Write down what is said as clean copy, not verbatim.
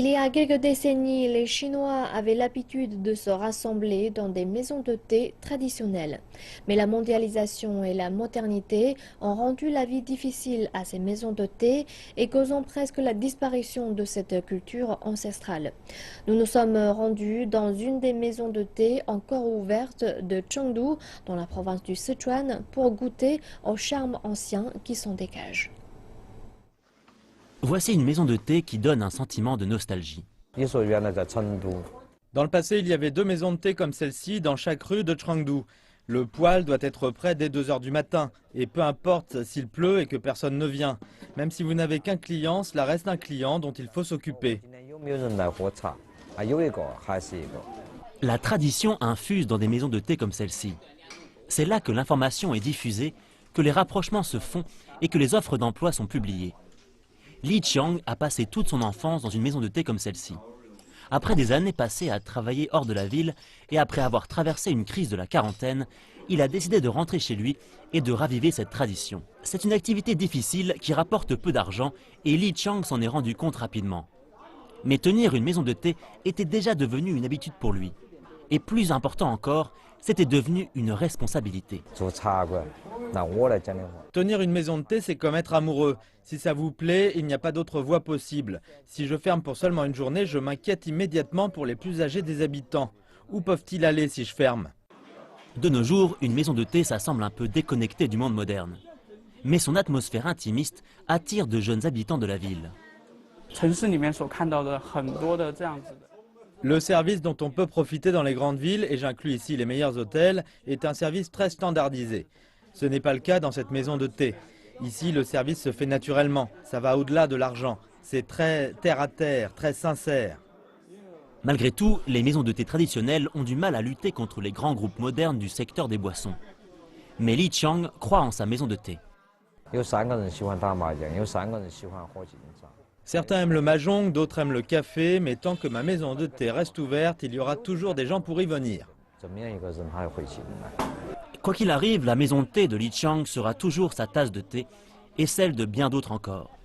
Il y a quelques décennies, les Chinois avaient l'habitude de se rassembler dans des maisons de thé traditionnelles. Mais la mondialisation et la modernité ont rendu la vie difficile à ces maisons de thé et causant presque la disparition de cette culture ancestrale. Nous nous sommes rendus dans une des maisons de thé encore ouvertes de Chengdu, dans la province du Sichuan, pour goûter au charme ancien qui s'en dégage. Voici une maison de thé qui donne un sentiment de nostalgie. Dans le passé, il y avait 2 maisons de thé comme celle-ci dans chaque rue de Chengdu. Le poêle doit être prêt dès 2 h du matin. Et peu importe s'il pleut et que personne ne vient. Même si vous n'avez qu'un client, cela reste un client dont il faut s'occuper. La tradition infuse dans des maisons de thé comme celle-ci. C'est là que l'information est diffusée, que les rapprochements se font et que les offres d'emploi sont publiées. Li Qiang a passé toute son enfance dans une maison de thé comme celle-ci. Après des années passées à travailler hors de la ville et après avoir traversé une crise de la quarantaine, il a décidé de rentrer chez lui et de raviver cette tradition. C'est une activité difficile qui rapporte peu d'argent et Li Qiang s'en est rendu compte rapidement. Mais tenir une maison de thé était déjà devenu une habitude pour lui. Et plus important encore, c'était devenu une responsabilité. Tenir une maison de thé, c'est comme être amoureux. Si ça vous plaît, il n'y a pas d'autre voie possible. Si je ferme pour seulement une journée, je m'inquiète immédiatement pour les plus âgés des habitants. Où peuvent-ils aller si je ferme? De nos jours, une maison de thé, ça semble un peu déconnecté du monde moderne. Mais son atmosphère intimiste attire de jeunes habitants de la ville. Le service dont on peut profiter dans les grandes villes, et j'inclus ici les meilleurs hôtels, est un service très standardisé. Ce n'est pas le cas dans cette maison de thé. Ici, le service se fait naturellement, ça va au-delà de l'argent. C'est très terre à terre, très sincère. Malgré tout, les maisons de thé traditionnelles ont du mal à lutter contre les grands groupes modernes du secteur des boissons. Mais Li Qiang croit en sa maison de thé. Certains aiment le mahjong, d'autres aiment le café, mais tant que ma maison de thé reste ouverte, il y aura toujours des gens pour y venir. Quoi qu'il arrive, la maison de thé de Li Qiang sera toujours sa tasse de thé et celle de bien d'autres encore.